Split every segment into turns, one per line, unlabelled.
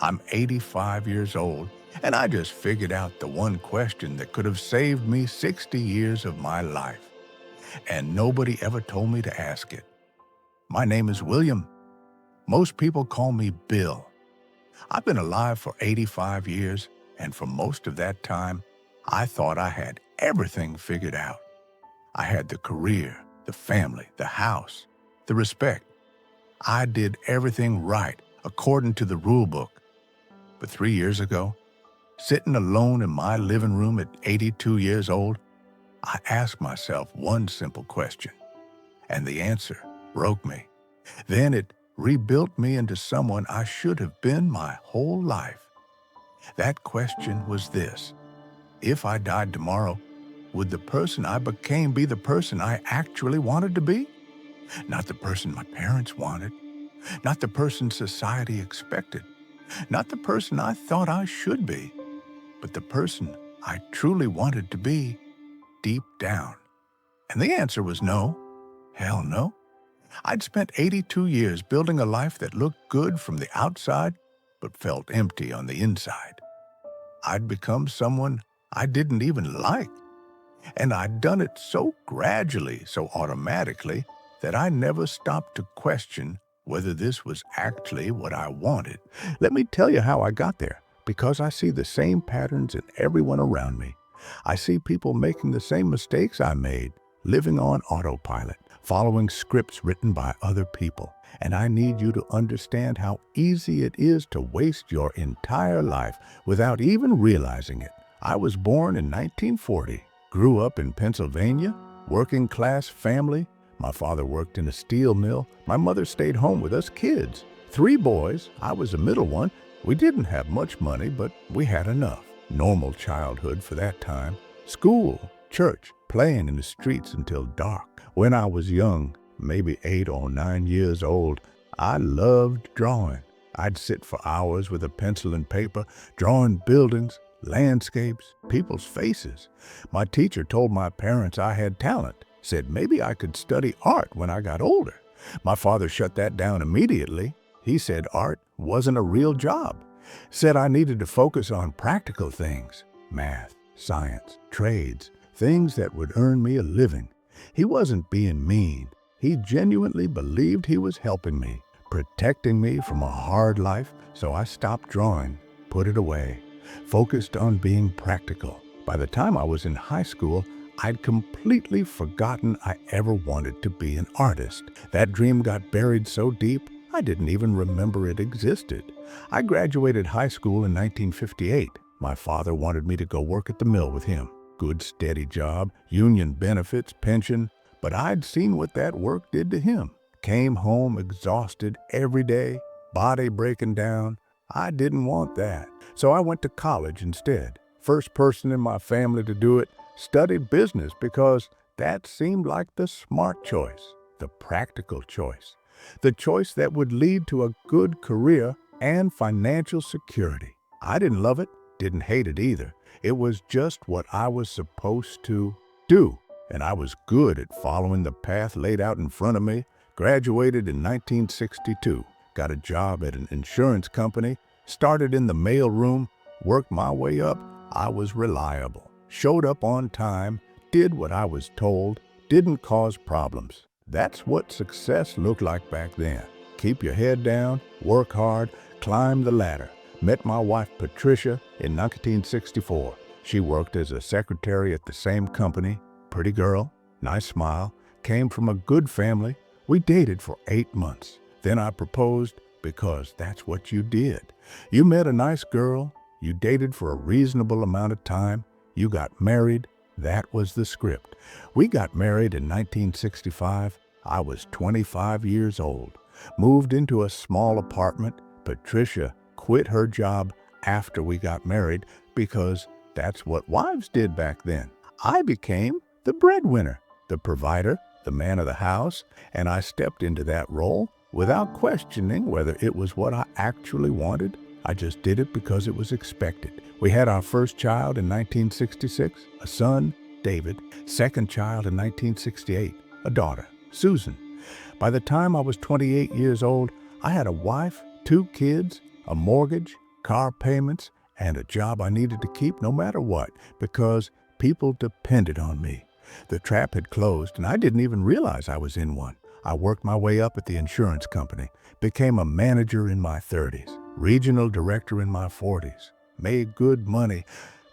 I'm 85 years old, and I just figured out the one question that could have saved me 60 years of my life. And nobody ever told me to ask it. My name is William. Most people call me Bill. I've been alive for 85 years, and for most of that time, I thought I had everything figured out. I had the career, the family, the house, the respect. I did everything right, according to the rule book. But 3 years ago, sitting alone in my living room at 82 years old, I asked myself one simple question, and the answer broke me. Then it rebuilt me into someone I should have been my whole life. That question was this: if I died tomorrow, would the person I became be the person I actually wanted to be? Not the person my parents wanted, not the person society expected, not the person I thought I should be, but the person I truly wanted to be deep down. And the answer was no. Hell no. I'd spent 82 years building a life that looked good from the outside, but felt empty on the inside. I'd become someone I didn't even like. And I'd done it so gradually, so automatically, that I never stopped to question whether this was actually what I wanted. Let me tell you how I got there, because I see the same patterns in everyone around me. I see people making the same mistakes I made, living on autopilot, following scripts written by other people. And I need you to understand how easy it is to waste your entire life without even realizing it. I was born in 1940, grew up in Pennsylvania, working class family. My father worked in a steel mill. My mother stayed home with us kids. 3 boys, I was the middle one. We didn't have much money, but we had enough. Normal childhood for that time. School, church, playing in the streets until dark. When I was young, maybe 8 or 9 years old, I loved drawing. I'd sit for hours with a pencil and paper, drawing buildings, landscapes, people's faces. My teacher told my parents I had talent, said maybe I could study art when I got older. My father shut that down immediately. He said art wasn't a real job. Said I needed to focus on practical things, math, science, trades, things that would earn me a living. He wasn't being mean. He genuinely believed he was helping me, protecting me from a hard life, so I stopped drawing, put it away, focused on being practical. By the time I was in high school, I'd completely forgotten I ever wanted to be an artist. That dream got buried so deep, I didn't even remember it existed. I graduated high school in 1958. My father wanted me to go work at the mill with him. Good, steady job, union benefits, pension. But I'd seen what that work did to him. Came home exhausted every day, body breaking down. I didn't want that. So I went to college instead. First person in my family to do it. Studied business because that seemed like the smart choice, the practical choice, the choice that would lead to a good career and financial security. I didn't love it, didn't hate it either. It was just what I was supposed to do, and I was good at following the path laid out in front of me. Graduated in 1962, got a job at an insurance company, started in the mail room, worked my way up. I was reliable, showed up on time, did what I was told, didn't cause problems. That's what success looked like back then. Keep your head down, work hard, climb the ladder. Met my wife Patricia in 1964. She worked as a secretary at the same company. Pretty girl, nice smile, came from a good family. We dated for 8 months. Then I proposed because that's what you did. You met a nice girl, you dated for a reasonable amount of time, you got married. That was the script. We got married in 1965. I was 25 years old. Moved into a small apartment. Patricia quit her job after we got married because that's what wives did back then. I became the breadwinner, the provider, the man of the house, and I stepped into that role without questioning whether it was what I actually wanted. I just did it because it was expected. We had our first child in 1966, a son, David. Second child in 1968, a daughter, Susan. By the time I was 28 years old, I had a wife, 2 kids, a mortgage, car payments, and a job I needed to keep no matter what because people depended on me. The trap had closed, and I didn't even realize I was in one. I worked my way up at the insurance company, became a manager in my 30s, regional director in my 40s, made good money,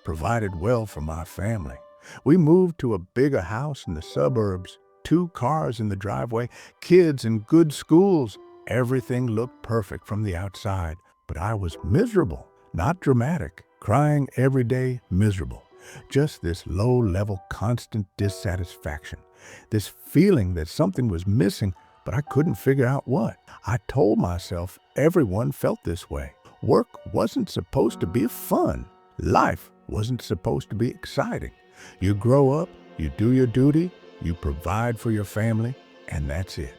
provided well for my family. We moved to a bigger house in the suburbs, 2 cars in the driveway, kids in good schools. Everything looked perfect from the outside, but I was miserable, not dramatic, crying every day, miserable. Just this low-level, constant dissatisfaction, this feeling that something was missing, but I couldn't figure out what. I told myself everyone felt this way. Work wasn't supposed to be fun. Life wasn't supposed to be exciting. You grow up, you do your duty, you provide for your family, and that's it.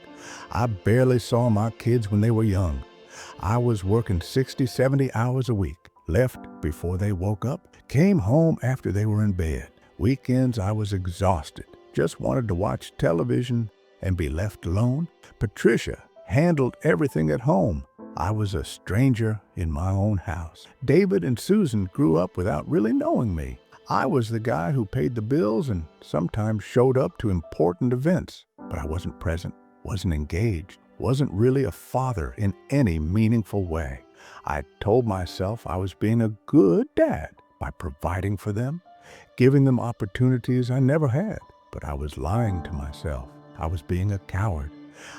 I barely saw my kids when they were young. I was working 60, 70 hours a week, left before they woke up, came home after they were in bed. Weekends I was exhausted, just wanted to watch television and be left alone. Patricia handled everything at home. I was a stranger in my own house. David and Susan grew up without really knowing me. I was the guy who paid the bills and sometimes showed up to important events, but I wasn't present, wasn't engaged, wasn't really a father in any meaningful way. I told myself I was being a good dad by providing for them, giving them opportunities I never had, but I was lying to myself. I was being a coward,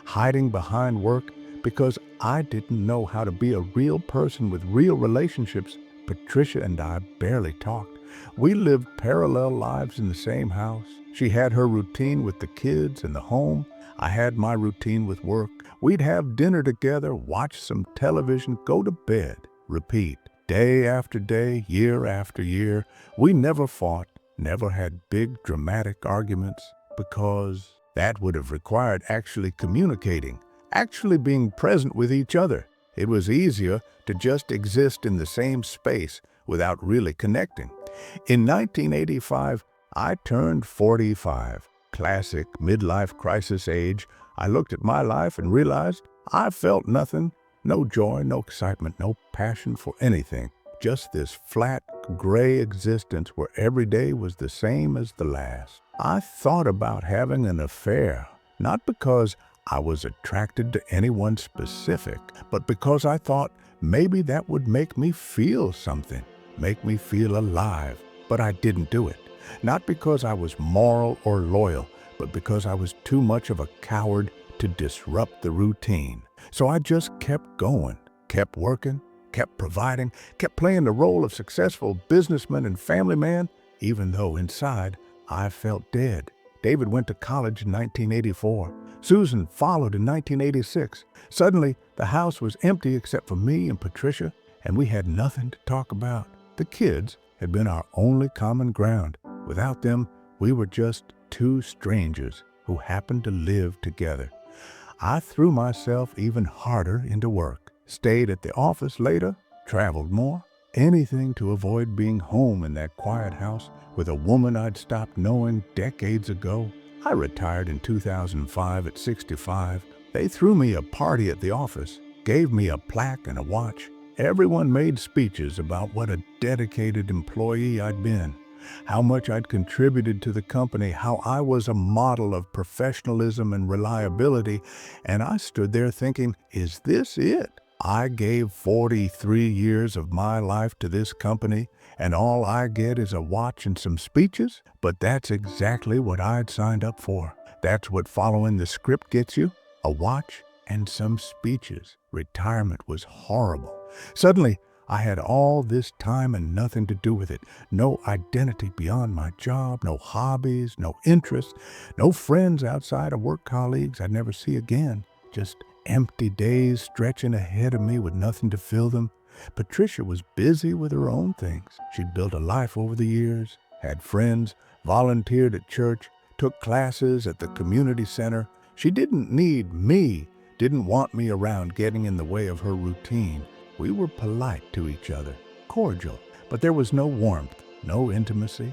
hiding behind work because I didn't know how to be a real person with real relationships. Patricia and I barely talked. We lived parallel lives in the same house. She had her routine with the kids and the home. I had my routine with work. We'd have dinner together, watch some television, go to bed, repeat. Day after day, year after year. We never fought, never had big dramatic arguments, because that would have required actually communicating, actually being present with each other. It was easier to just exist in the same space without really connecting. In 1985, I turned 45, classic midlife crisis age. I looked at my life and realized I felt nothing, no joy, no excitement, no passion for anything. Just this flat, gray existence where every day was the same as the last. I thought about having an affair, not because I was attracted to anyone specific, but because I thought maybe that would make me feel something, make me feel alive. But I didn't do it. Not because I was moral or loyal, but because I was too much of a coward to disrupt the routine. So I just kept going, kept working, kept providing, kept playing the role of successful businessman and family man, even though inside I felt dead. David went to college in 1984. Susan followed in 1986. Suddenly, the house was empty except for me and Patricia, and we had nothing to talk about. The kids had been our only common ground. Without them, we were just two strangers who happened to live together. I threw myself even harder into work, stayed at the office later, traveled more, anything to avoid being home in that quiet house with a woman I'd stopped knowing decades ago. I retired in 2005 at 65. They threw me a party at the office, gave me a plaque and a watch. Everyone made speeches about what a dedicated employee I'd been, how much I'd contributed to the company, how I was a model of professionalism and reliability, and I stood there thinking, is this it? I gave 43 years of my life to this company, and all I get is a watch and some speeches? But that's exactly what I'd signed up for. That's what following the script gets you, a watch and some speeches. Retirement was horrible. Suddenly, I had all this time and nothing to do with it. No identity beyond my job, no hobbies, no interests, no friends outside of work colleagues I'd never see again. Just empty days stretching ahead of me with nothing to fill them. Patricia was busy with her own things. She'd built a life over the years, had friends, volunteered at church, took classes at the community center. She didn't need me, didn't want me around getting in the way of her routine. We were polite to each other, cordial, but there was no warmth, no intimacy.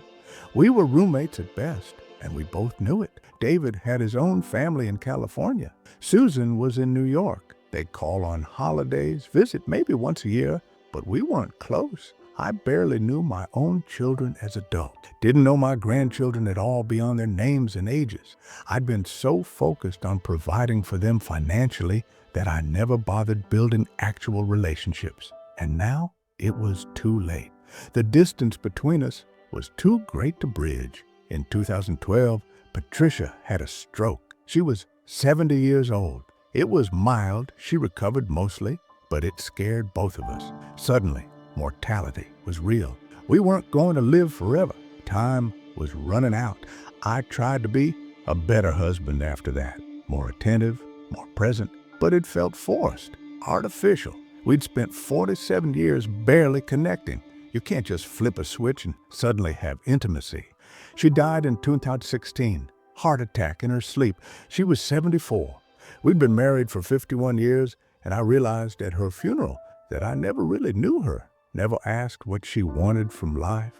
We were roommates at best, and we both knew it. David had his own family in California. Susan was in New York. They'd call on holidays, visit maybe once a year, but we weren't close. I barely knew my own children as adults. Didn't know my grandchildren at all beyond their names and ages. I'd been so focused on providing for them financially that I never bothered building actual relationships. And now it was too late. The distance between us was too great to bridge. In 2012, Patricia had a stroke. She was 70 years old. It was mild, she recovered mostly, but it scared both of us. Suddenly, mortality was real. We weren't going to live forever. Time was running out. I tried to be a better husband after that, more attentive, more present, but it felt forced, artificial. We'd spent 47 years barely connecting. You can't just flip a switch and suddenly have intimacy. She died in 2016, heart attack in her sleep. She was 74. We'd been married for 51 years, and I realized at her funeral that I never really knew her, never asked what she wanted from life,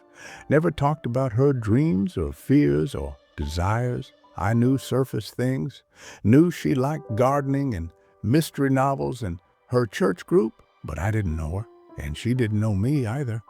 never talked about her dreams or fears or desires. I knew surface things, knew she liked gardening and mystery novels and her church group, but I didn't know her, and she didn't know me either,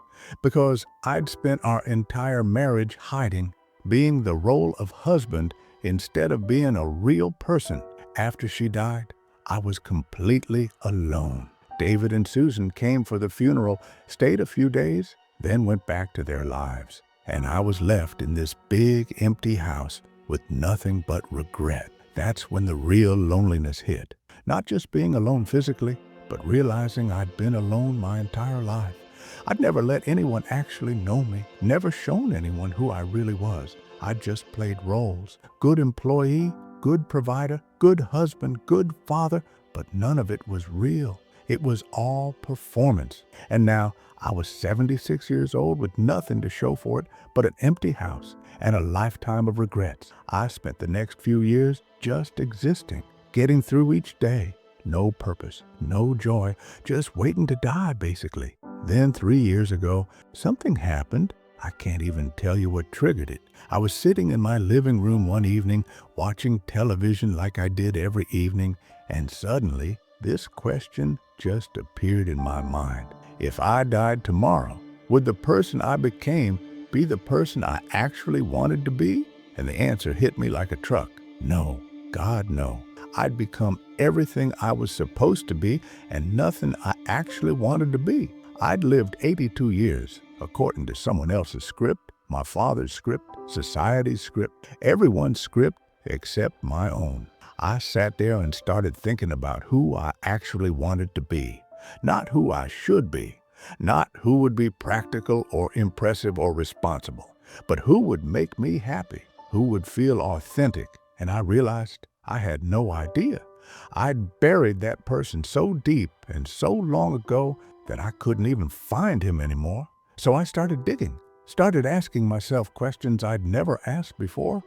because I'd spent our entire marriage hiding, being the role of husband instead of being a real person. After she died, I was completely alone. David and Susan came for the funeral, stayed a few days, then went back to their lives. And I was left in this big, empty house with nothing but regret. That's when the real loneliness hit. Not just being alone physically, but realizing I'd been alone my entire life. I'd never let anyone actually know me, never shown anyone who I really was. I'd just played roles. Good employee, good provider, good husband, good father, but none of it was real. It was all performance. And now I was 76 years old with nothing to show for it but an empty house and a lifetime of regrets. I spent the next few years just existing, getting through each day. No purpose, no joy, just waiting to die, basically. Then 3 years ago, something happened. I can't even tell you what triggered it. I was sitting in my living room one evening, watching television like I did every evening, and suddenly this question just appeared in my mind. If I died tomorrow, would the person I became be the person I actually wanted to be? And the answer hit me like a truck. No, God, no. I'd become everything I was supposed to be and nothing I actually wanted to be. I'd lived 82 years, according to someone else's script, my father's script, society's script, everyone's script except my own. I sat there and started thinking about who I actually wanted to be, not who I should be, not who would be practical or impressive or responsible, but who would make me happy, who would feel authentic. And I realized I had no idea. I'd buried that person so deep and so long ago that I couldn't even find him anymore. So I started digging, started asking myself questions I'd never asked before.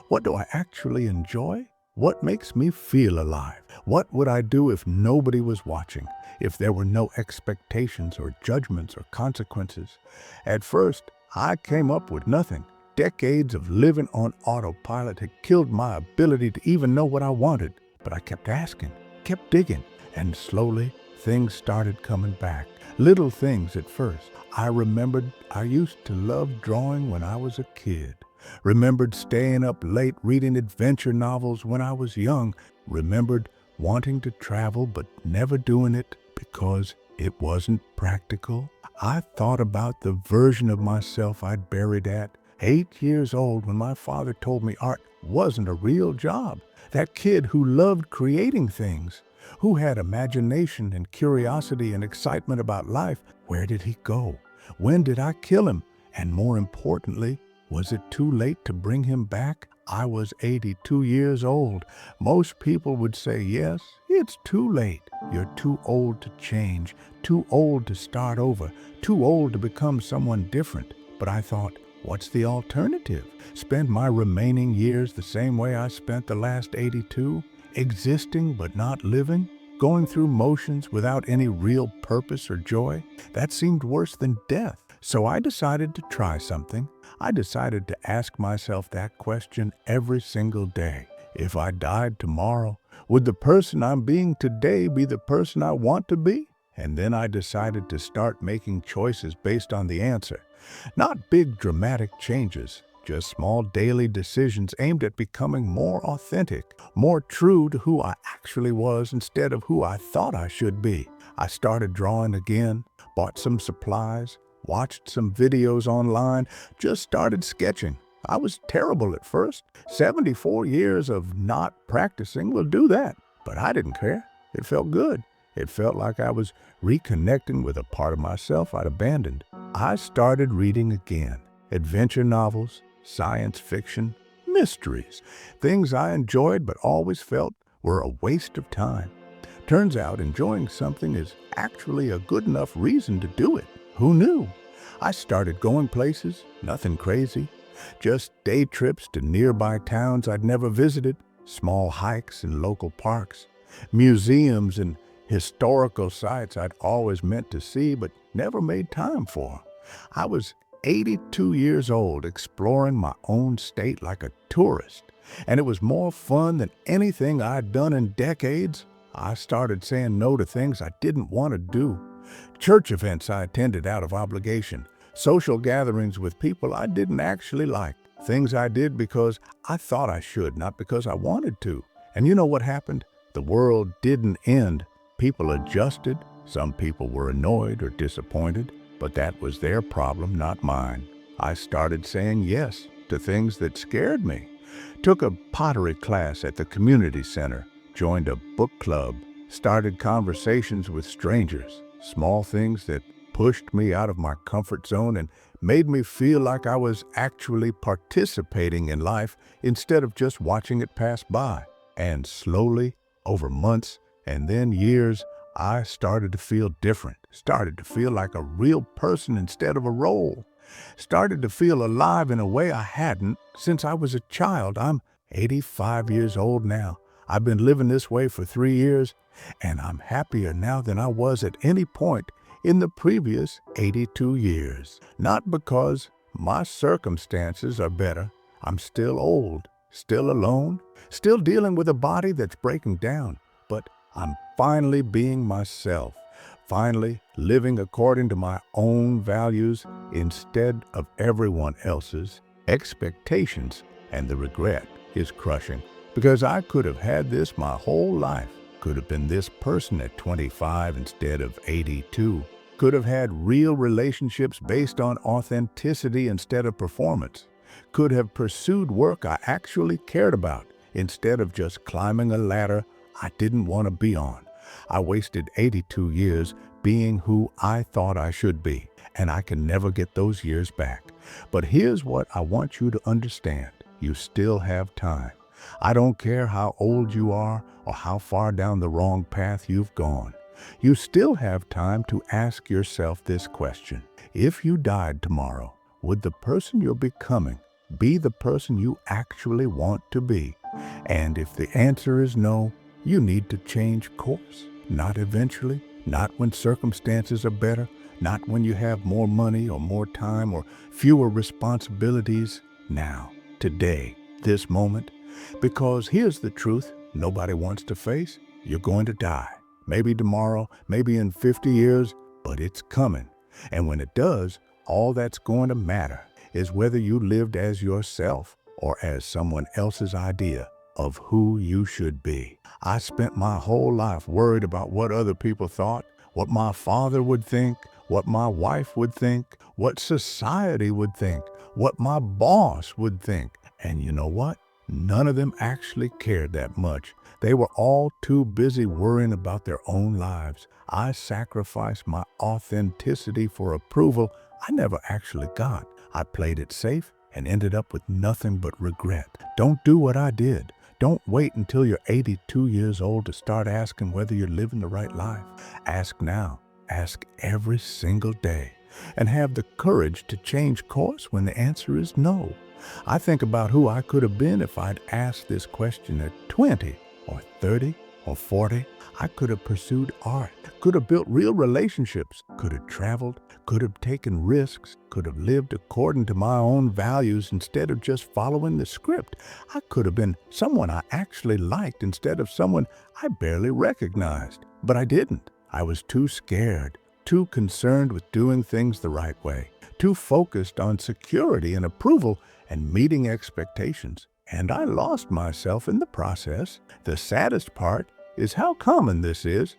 What do I actually enjoy? What makes me feel alive? What would I do if nobody was watching, if there were no expectations or judgments or consequences? At first, I came up with nothing. Decades of living on autopilot had killed my ability to even know what I wanted. But I kept asking, kept digging, and slowly things started coming back. Little things at first. I remembered I used to love drawing when I was a kid. Remembered staying up late reading adventure novels when I was young. Remembered wanting to travel but never doing it because it wasn't practical. I thought about the version of myself I'd buried at 8 years old when my father told me art wasn't a real job. That kid who loved creating things, who had imagination and curiosity and excitement about life. Where did he go? When did I kill him? And more importantly, was it too late to bring him back? I was 82 years old. Most people would say, yes, it's too late. You're too old to change, too old to start over, too old to become someone different. But I thought, what's the alternative? Spend my remaining years the same way I spent the last 82? Existing but not living? Going through motions without any real purpose or joy? That seemed worse than death. So I decided to try something. I decided to ask myself that question every single day. If I died tomorrow, would the person I'm being today be the person I want to be? And then I decided to start making choices based on the answer. Not big dramatic changes, just small daily decisions aimed at becoming more authentic, more true to who I actually was instead of who I thought I should be. I started drawing again, bought some supplies, watched some videos online, just started sketching. I was terrible at first. 74 years of not practicing will do that. But I didn't care. It felt good. It felt like I was reconnecting with a part of myself I'd abandoned. I started reading again. Adventure novels, science fiction, mysteries. Things I enjoyed but always felt were a waste of time. Turns out enjoying something is actually a good enough reason to do it. Who knew? I started going places, nothing crazy. Just day trips to nearby towns I'd never visited, small hikes in local parks, museums and historical sites I'd always meant to see but never made time for. I was 82 years old, exploring my own state like a tourist, and it was more fun than anything I'd done in decades. I started saying no to things I didn't want to do. Church events I attended out of obligation, social gatherings with people I didn't actually like, things I did because I thought I should, not because I wanted to. And you know what happened? The world didn't end. People adjusted. Some people were annoyed or disappointed, but that was their problem, not mine. I started saying yes to things that scared me. Took a pottery class at the community center, joined a book club, started conversations with strangers, small things that pushed me out of my comfort zone and made me feel like I was actually participating in life instead of just watching it pass by. And slowly, over months and then years, I started to feel different, started to feel like a real person instead of a role, started to feel alive in a way I hadn't since I was a child. I'm 85 years old now. I've been living this way for 3 years, and I'm happier now than I was at any point in the previous 82 years. Not because my circumstances are better. I'm still old, still alone, still dealing with a body that's breaking down, but I'm finally being myself, finally living according to my own values instead of everyone else's expectations. And the regret is crushing, because I could have had this my whole life. Could have been this person at 25 instead of 82. Could have had real relationships based on authenticity instead of performance. Could have pursued work I actually cared about instead of just climbing a ladder I didn't want to be on. I wasted 82 years being who I thought I should be, and I can never get those years back. But here's what I want you to understand. You still have time. I don't care how old you are or how far down the wrong path you've gone. You still have time to ask yourself this question. If you died tomorrow, would the person you're becoming be the person you actually want to be? And if the answer is no, you need to change course. Not eventually, not when circumstances are better, not when you have more money or more time or fewer responsibilities. Now, today, this moment. Because here's the truth nobody wants to face. You're going to die. Maybe tomorrow, maybe in 50 years, but it's coming. And when it does, all that's going to matter is whether you lived as yourself or as someone else's idea of who you should be. I spent my whole life worried about what other people thought, what my father would think, what my wife would think, what society would think, what my boss would think. And you know what? None of them actually cared that much. They were all too busy worrying about their own lives. I sacrificed my authenticity for approval I never actually got. I played it safe and ended up with nothing but regret. Don't do what I did. Don't wait until you're 82 years old to start asking whether you're living the right life. Ask now. Ask every single day. And have the courage to change course when the answer is no. I think about who I could have been if I'd asked this question at 20 or 30 or 40. I could have pursued art, could have built real relationships, could have traveled, could have taken risks, could have lived according to my own values instead of just following the script. I could have been someone I actually liked instead of someone I barely recognized. But I didn't. I was too scared, too concerned with doing things the right way, too focused on security and approval and meeting expectations. And I lost myself in the process. The saddest part is how common this is.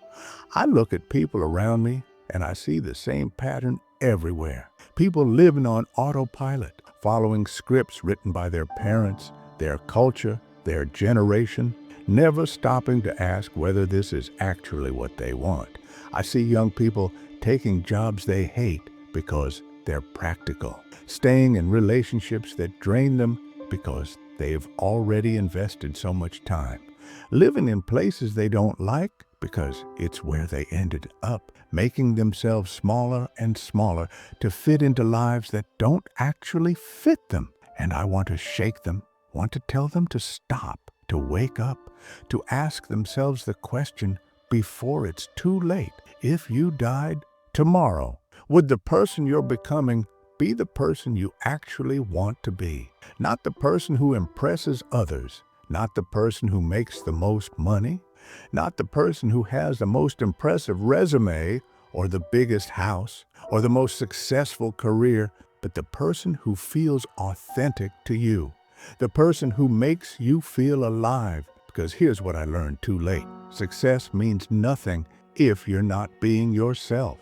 I look at people around me and I see the same pattern everywhere. People living on autopilot, following scripts written by their parents, their culture, their generation, never stopping to ask whether this is actually what they want. I see young people taking jobs they hate because they're practical, staying in relationships that drain them because they've already invested so much time, living in places they don't like because it's where they ended up, making themselves smaller and smaller to fit into lives that don't actually fit them. And I want to shake them, want to tell them to stop, to wake up, to ask themselves the question before it's too late. If you died tomorrow, would the person you're becoming be the person you actually want to be? Not the person who impresses others, not the person who makes the most money, not the person who has the most impressive resume or the biggest house or the most successful career, but the person who feels authentic to you, the person who makes you feel alive. Because here's what I learned too late. Success means nothing if you're not being yourself.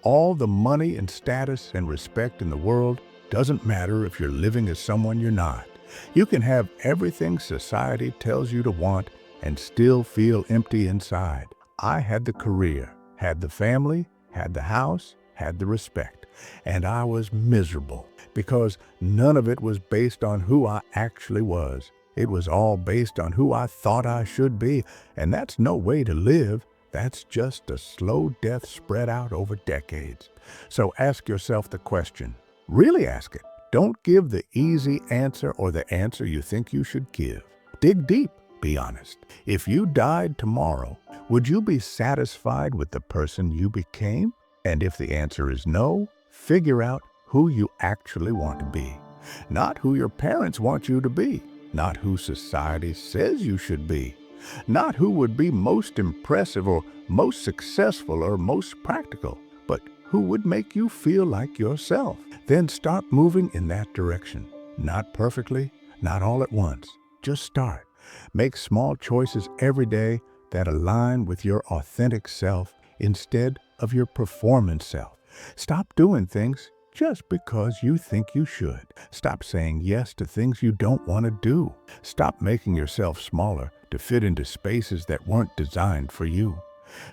All the money and status and respect in the world doesn't matter if you're living as someone you're not. You can have everything society tells you to want and still feel empty inside. I had the career, had the family, had the house, had the respect, and I was miserable because none of it was based on who I actually was. It was all based on who I thought I should be, and that's no way to live. That's just a slow death spread out over decades. So ask yourself the question. Really ask it. Don't give the easy answer or the answer you think you should give. Dig deep. Be honest. If you died tomorrow, would you be satisfied with the person you became? And if the answer is no, figure out who you actually want to be. Not who your parents want you to be. Not who society says you should be. Not who would be most impressive or most successful or most practical, but who would make you feel like yourself. Then start moving in that direction. Not perfectly, not all at once. Just start. Make small choices every day that align with your authentic self instead of your performance self. Stop doing things just because you think you should. Stop saying yes to things you don't want to do. Stop making yourself smaller to fit into spaces that weren't designed for you.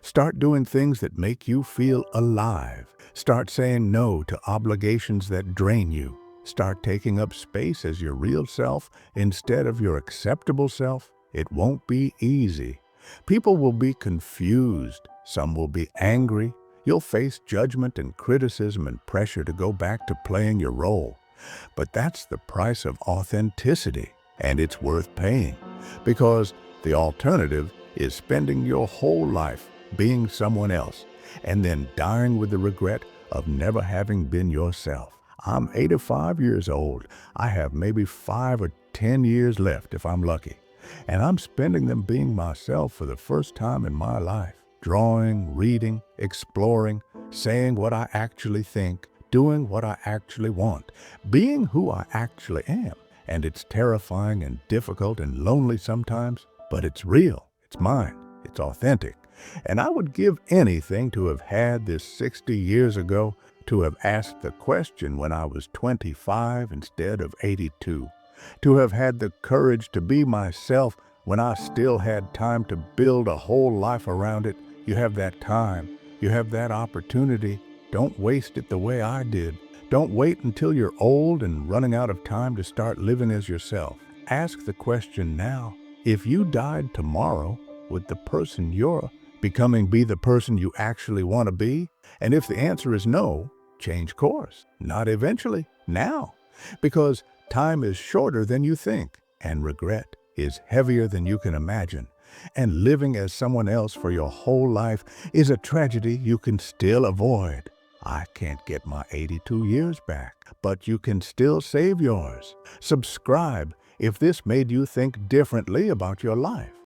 Start doing things that make you feel alive. Start saying no to obligations that drain you. Start taking up space as your real self instead of your acceptable self. It won't be easy. People will be confused. Some will be angry. You'll face judgment and criticism and pressure to go back to playing your role. But that's the price of authenticity, and it's worth paying. Because the alternative is spending your whole life being someone else and then dying with the regret of never having been yourself. I'm 85 years old. I have maybe 5 or 10 years left if I'm lucky. And I'm spending them being myself for the first time in my life. Drawing, reading, exploring, saying what I actually think, doing what I actually want, being who I actually am. And it's terrifying and difficult and lonely sometimes, but it's real, it's mine, it's authentic. And I would give anything to have had this 60 years ago, to have asked the question when I was 25 instead of 82, to have had the courage to be myself when I still had time to build a whole life around it. You have that time. You have that opportunity. Don't waste it the way I did. Don't wait until you're old and running out of time to start living as yourself. Ask the question now. If you died tomorrow, would the person you're becoming be the person you actually want to be? And if the answer is no, change course. Not eventually, now. Because time is shorter than you think, and regret is heavier than you can imagine. And living as someone else for your whole life is a tragedy you can still avoid. I can't get my 82 years back, but you can still save yours. Subscribe if this made you think differently about your life.